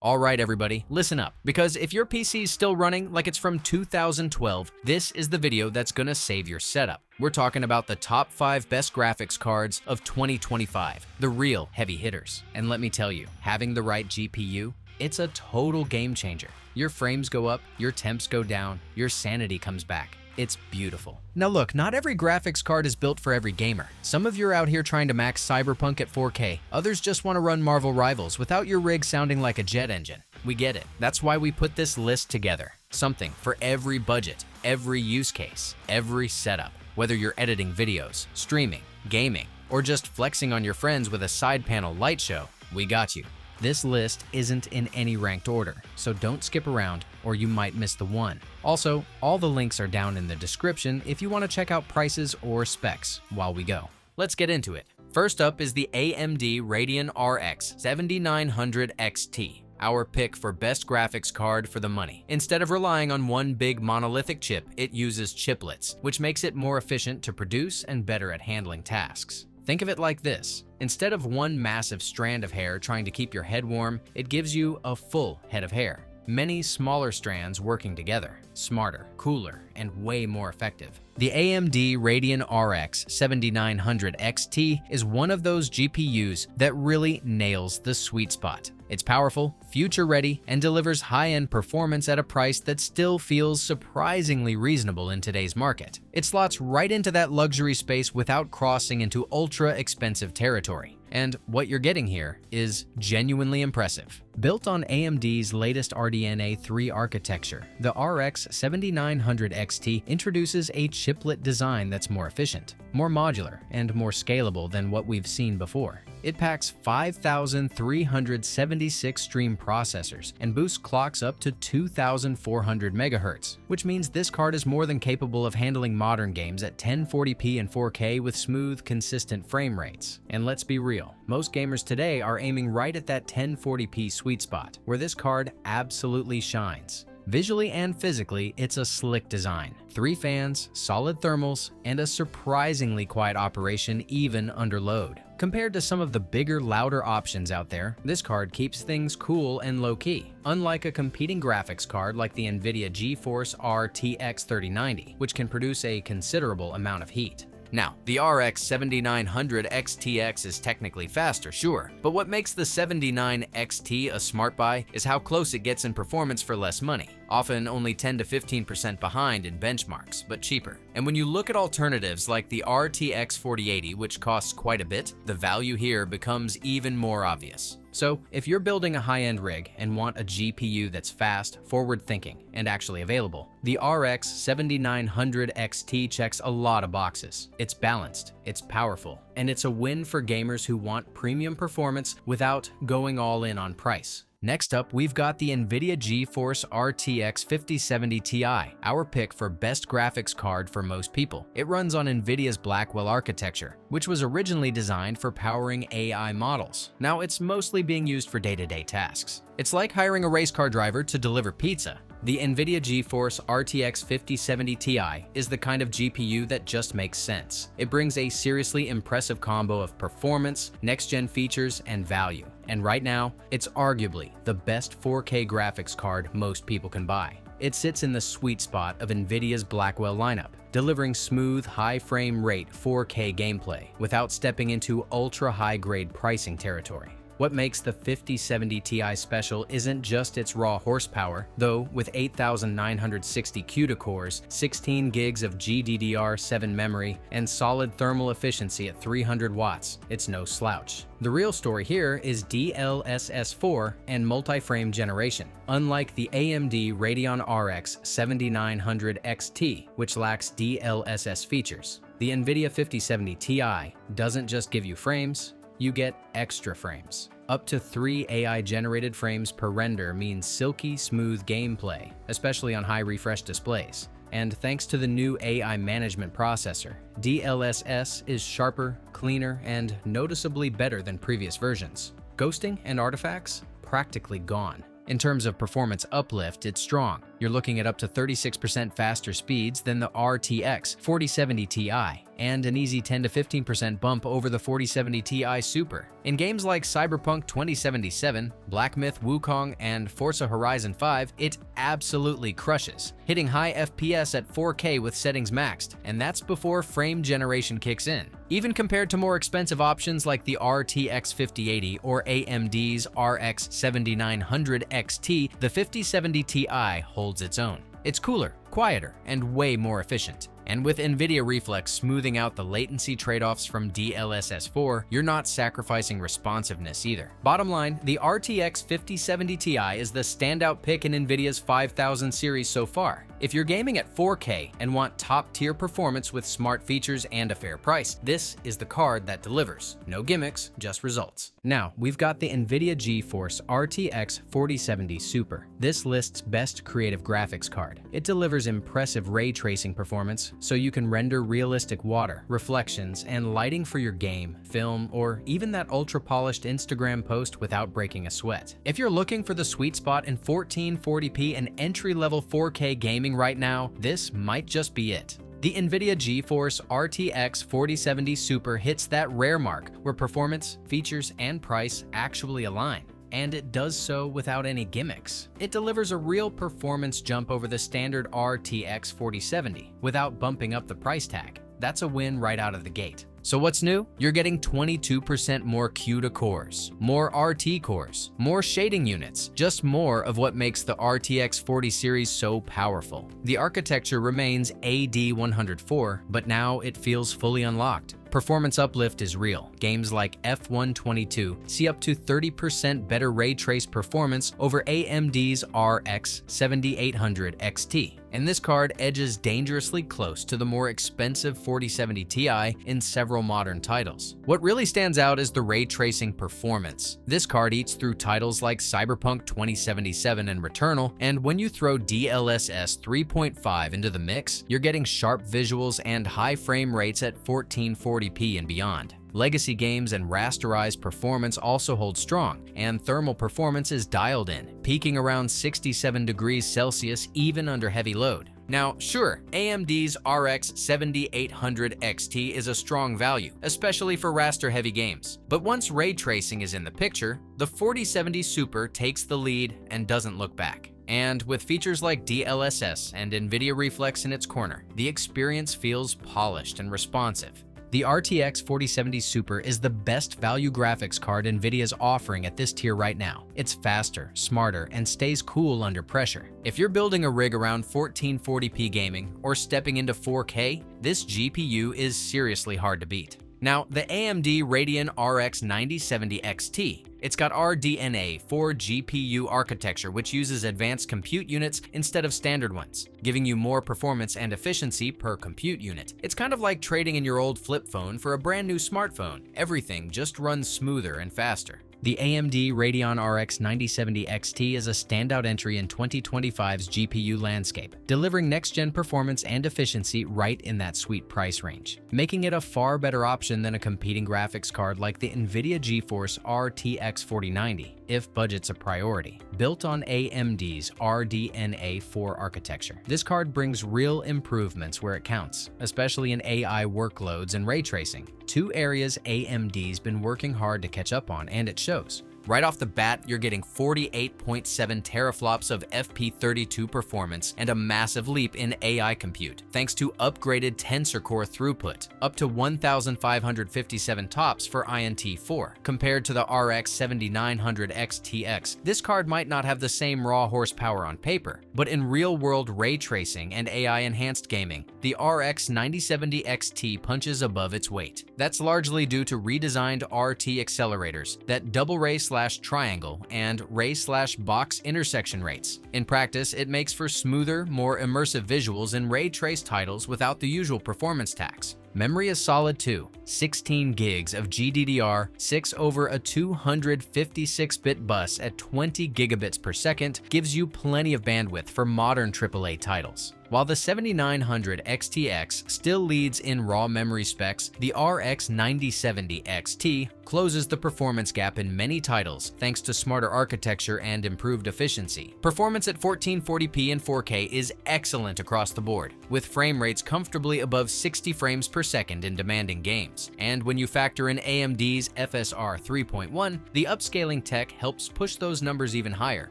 Alright everybody, listen up, because if your PC is still running like it's from 2012, this is the video that's gonna save your setup. We're talking about the top 5 best graphics cards of 2025, the real heavy hitters. And let me tell you, having the right GPU, it's a total game changer. Your frames go up, your temps go down, your sanity comes back. It's beautiful. Now look, not every graphics card is built for every gamer. Some of you are out here trying to max Cyberpunk at 4K. Others just want to run Marvel Rivals without your rig sounding like a jet engine. We get it. That's why we put this list together. Something for every budget, every use case, every setup. Whether you're editing videos, streaming, gaming, or just flexing on your friends with a side panel light show, we got you. This list isn't in any ranked order, so don't skip around or you might miss the one. Also, all the links are down in the description if you want to check out prices or specs while we go. Let's get into it. First up is the AMD Radeon RX 7900 XT, our pick for best graphics card for the money. Instead of relying on one big monolithic chip, it uses chiplets, which makes it more efficient to produce and better at handling tasks. Think of it like this. Instead of one massive strand of hair trying to keep your head warm, it gives you a full head of hair. Many smaller strands working together, smarter, cooler, and way more effective. The AMD Radeon RX 7900 XT is one of those GPUs that really nails the sweet spot. It's powerful, future-ready, and delivers high-end performance at a price that still feels surprisingly reasonable in today's market. It slots right into that luxury space without crossing into ultra-expensive territory. And what you're getting here is genuinely impressive. Built on AMD's latest RDNA 3 architecture, the RX 7900 XT introduces a chiplet design that's more efficient, more modular, and more scalable than what we've seen before. It packs 5,376 stream processors and boosts clocks up to 2,400 MHz, which means this card is more than capable of handling modern games at 1040p and 4K with smooth, consistent frame rates. And let's be real, most gamers today are aiming right at that 1040p sweet spot, where this card absolutely shines. Visually and physically, it's a slick design. 3 fans, solid thermals, and a surprisingly quiet operation even under load. Compared to some of the bigger, louder options out there, this card keeps things cool and low-key, unlike a competing graphics card like the Nvidia GeForce RTX 3090, which can produce a considerable amount of heat. Now, the RX 7900 XTX is technically faster, sure, but what makes the 79 XT a smart buy is how close it gets in performance for less money, often only 10 to 15% behind in benchmarks, but cheaper. And when you look at alternatives like the RTX 4080, which costs quite a bit, the value here becomes even more obvious. So, if you're building a high-end rig and want a GPU that's fast, forward-thinking, and actually available, the RX 7900 XT checks a lot of boxes. It's balanced, it's powerful, and it's a win for gamers who want premium performance without going all in on price. Next up, we've got the Nvidia GeForce RTX 5070 Ti, our pick for best graphics card for most people. It runs on Nvidia's Blackwell architecture, which was originally designed for powering AI models. Now it's mostly being used for day-to-day tasks. It's like hiring a race car driver to deliver pizza. The Nvidia GeForce RTX 5070 Ti is the kind of GPU that just makes sense. It brings a seriously impressive combo of performance, next-gen features, and value. And right now, it's arguably the best 4K graphics card most people can buy. It sits in the sweet spot of Nvidia's Blackwell lineup, delivering smooth, high frame rate 4K gameplay without stepping into ultra-high-grade pricing territory. What makes the 5070 Ti special isn't just its raw horsepower, though with 8,960 CUDA cores, 16 gigs of GDDR7 memory, and solid thermal efficiency at 300 watts, it's no slouch. The real story here is DLSS 4 and multi-frame generation, unlike the AMD Radeon RX 7900 XT, which lacks DLSS features. The Nvidia 5070 Ti doesn't just give you frames, you get extra frames. Up to 3 AI-generated frames per render means silky smooth gameplay, especially on high refresh displays. And thanks to the new AI management processor, DLSS is sharper, cleaner, and noticeably better than previous versions. Ghosting and artifacts? Practically gone. In terms of performance uplift, it's strong. You're looking at up to 36% faster speeds than the RTX 4070 Ti, and an easy 10 to 15% bump over the 4070 Ti Super. In games like Cyberpunk 2077, Black Myth Wukong, and Forza Horizon 5, it absolutely crushes, hitting high FPS at 4K with settings maxed, and that's before frame generation kicks in. Even compared to more expensive options like the RTX 5080 or AMD's RX 7900 XT, the 5070 Ti holds its own. It's cooler, quieter, and way more efficient. And with Nvidia Reflex smoothing out the latency trade-offs from DLSS 4, you're not sacrificing responsiveness either. Bottom line, the RTX 5070 Ti is the standout pick in Nvidia's 5000 series so far. If you're gaming at 4K and want top-tier performance with smart features and a fair price, this is the card that delivers. No gimmicks, just results. Now, we've got the Nvidia GeForce RTX 4070 Super. This lists best creative graphics card. It delivers impressive ray tracing performance, so you can render realistic water, reflections, and lighting for your game, film, or even that ultra-polished Instagram post without breaking a sweat. If you're looking for the sweet spot in 1440p and entry-level 4K gaming right now, this might just be it. The Nvidia GeForce RTX 4070 Super hits that rare mark where performance, features, and price actually align. And it does so without any gimmicks. It delivers a real performance jump over the standard RTX 4070 without bumping up the price tag. That's a win right out of the gate. So what's new? You're getting 22% more CUDA cores, more RT cores, more shading units, just more of what makes the RTX 40 series so powerful. The architecture remains AD104, but now it feels fully unlocked. Performance uplift is real. Games like F122 see up to 30% better ray trace performance over AMD's RX 7800 XT. And this card edges dangerously close to the more expensive 4070 Ti in several modern titles. What really stands out is the ray tracing performance. This card eats through titles like Cyberpunk 2077 and Returnal, and when you throw DLSS 3.5 into the mix, you're getting sharp visuals and high frame rates at 1440p and beyond. Legacy games and rasterized performance also hold strong, and thermal performance is dialed in, peaking around 67 degrees Celsius even under heavy load. Now, sure, AMD's RX 7800 XT is a strong value, especially for raster-heavy games. But once ray tracing is in the picture, the 4070 Super takes the lead and doesn't look back. And with features like DLSS and Nvidia Reflex in its corner, the experience feels polished and responsive. The RTX 4070 Super is the best value graphics card Nvidia's offering at this tier right now. It's faster, smarter, and stays cool under pressure. If you're building a rig around 1440p gaming or stepping into 4K, this GPU is seriously hard to beat. Now, the AMD Radeon RX 9070 XT. It's got RDNA 4 GPU architecture, which uses advanced compute units instead of standard ones, giving you more performance and efficiency per compute unit. It's kind of like trading in your old flip phone for a brand new smartphone. Everything just runs smoother and faster. The AMD Radeon RX 9070 XT is a standout entry in 2025's GPU landscape, delivering next-gen performance and efficiency right in that sweet price range, making it a far better option than a competing graphics card like the Nvidia GeForce RTX 4090, if budget's a priority. Built on AMD's RDNA 4 architecture, this card brings real improvements where it counts, especially in AI workloads and ray tracing, two areas AMD's been working hard to catch up on, and it shows. Right off the bat, you're getting 48.7 teraflops of FP32 performance and a massive leap in AI compute, thanks to upgraded Tensor Core throughput, up to 1,557 TOPS for INT4. Compared to the RX 7900 XTX, this card might not have the same raw horsepower on paper, but in real-world ray tracing and AI-enhanced gaming, the RX 9070 XT punches above its weight. That's largely due to redesigned RT accelerators that double ray/triangle and ray/box intersection rates. In practice, it makes for smoother, more immersive visuals in ray trace titles without the usual performance tax. Memory is solid too. 16 gigs of GDDR6 over a 256-bit bus at 20 gigabits per second gives you plenty of bandwidth for modern AAA titles. While the 7900 XTX still leads in raw memory specs, the RX 9070 XT closes the performance gap in many titles thanks to smarter architecture and improved efficiency. Performance at 1440p and 4K is excellent across the board, with frame rates comfortably above 60 frames per second in demanding games. And when you factor in AMD's FSR 3.1, the upscaling tech helps push those numbers even higher,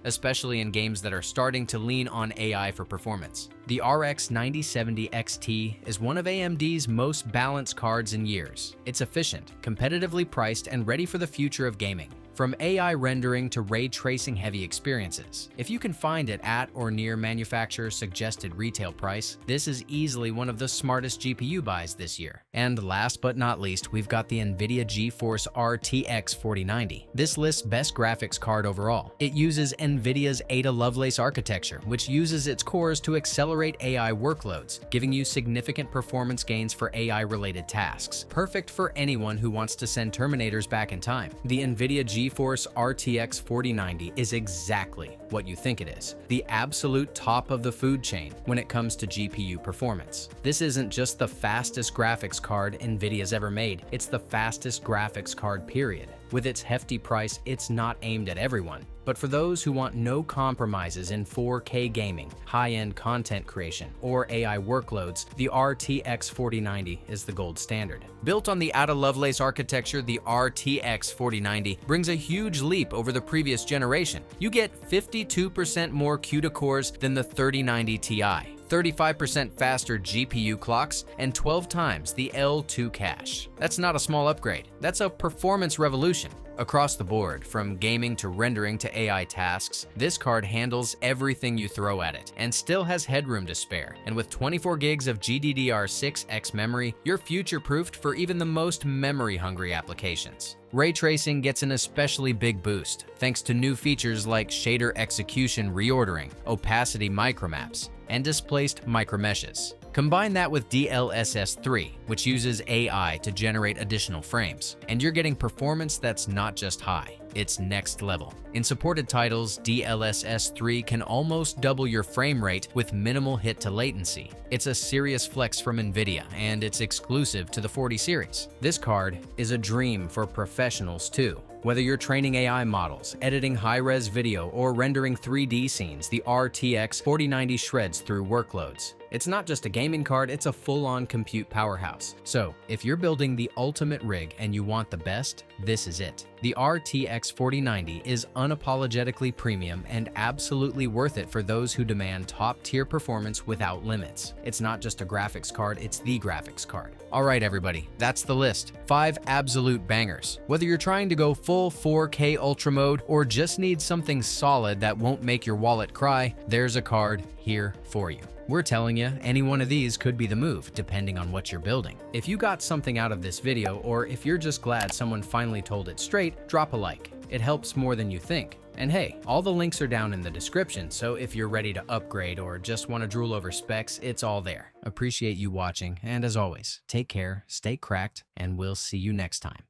especially in games that are starting to lean on AI for performance. The RX 9070 XT is one of AMD's most balanced cards in years. It's efficient, competitively priced, and ready for the future of gaming. From AI rendering to ray tracing heavy experiences. If you can find it at or near manufacturer's suggested retail price, this is easily one of the smartest GPU buys this year. And last but not least, we've got the Nvidia GeForce RTX 4090. This lists best graphics card overall. It uses Nvidia's Ada Lovelace architecture, which uses its cores to accelerate AI workloads, giving you significant performance gains for AI-related tasks. Perfect for anyone who wants to send Terminators back in time. The Nvidia GeForce RTX 4090 is exactly what you think it is, the absolute top of the food chain when it comes to GPU performance. This isn't just the fastest graphics card Nvidia's ever made, it's the fastest graphics card period. With its hefty price, it's not aimed at everyone, but for those who want no compromises in 4K gaming, high-end content creation, or AI workloads, the RTX 4090 is the gold standard. Built on the Ada Lovelace architecture, the RTX 4090 brings a huge leap over the previous generation. You get 52% more CUDA cores than the 3090 Ti, 35% faster GPU clocks, and 12 times the L2 cache. That's not a small upgrade. That's a performance revolution. Across the board, from gaming to rendering to AI tasks, this card handles everything you throw at it and still has headroom to spare. And with 24 gigs of GDDR6X memory, you're future-proofed for even the most memory-hungry applications. Ray tracing gets an especially big boost, thanks to new features like shader execution reordering, opacity micromaps, and displaced micromeshes. Combine that with DLSS 3, which uses AI to generate additional frames, and you're getting performance that's not just high, it's next level. In supported titles, DLSS 3 can almost double your frame rate with minimal hit to latency. It's a serious flex from Nvidia, and it's exclusive to the 40 series. This card is a dream for professionals too. Whether you're training AI models, editing high-res video, or rendering 3D scenes, the RTX 4090 shreds through workloads. It's not just a gaming card, it's a full-on compute powerhouse. So, if you're building the ultimate rig and you want the best, this is it. The RTX 4090 is unapologetically premium and absolutely worth it for those who demand top-tier performance without limits. It's not just a graphics card, it's the graphics card. Alright everybody, that's the list. 5 absolute bangers. Whether you're trying to go full 4K ultra mode or just need something solid that won't make your wallet cry, there's a card here for you. We're telling you, any one of these could be the move, depending on what you're building. If you got something out of this video, or if you're just glad someone finally told it straight, drop a like. It helps more than you think. And hey, all the links are down in the description, so if you're ready to upgrade or just want to drool over specs, it's all there. Appreciate you watching, and as always, take care, stay cracked, and we'll see you next time.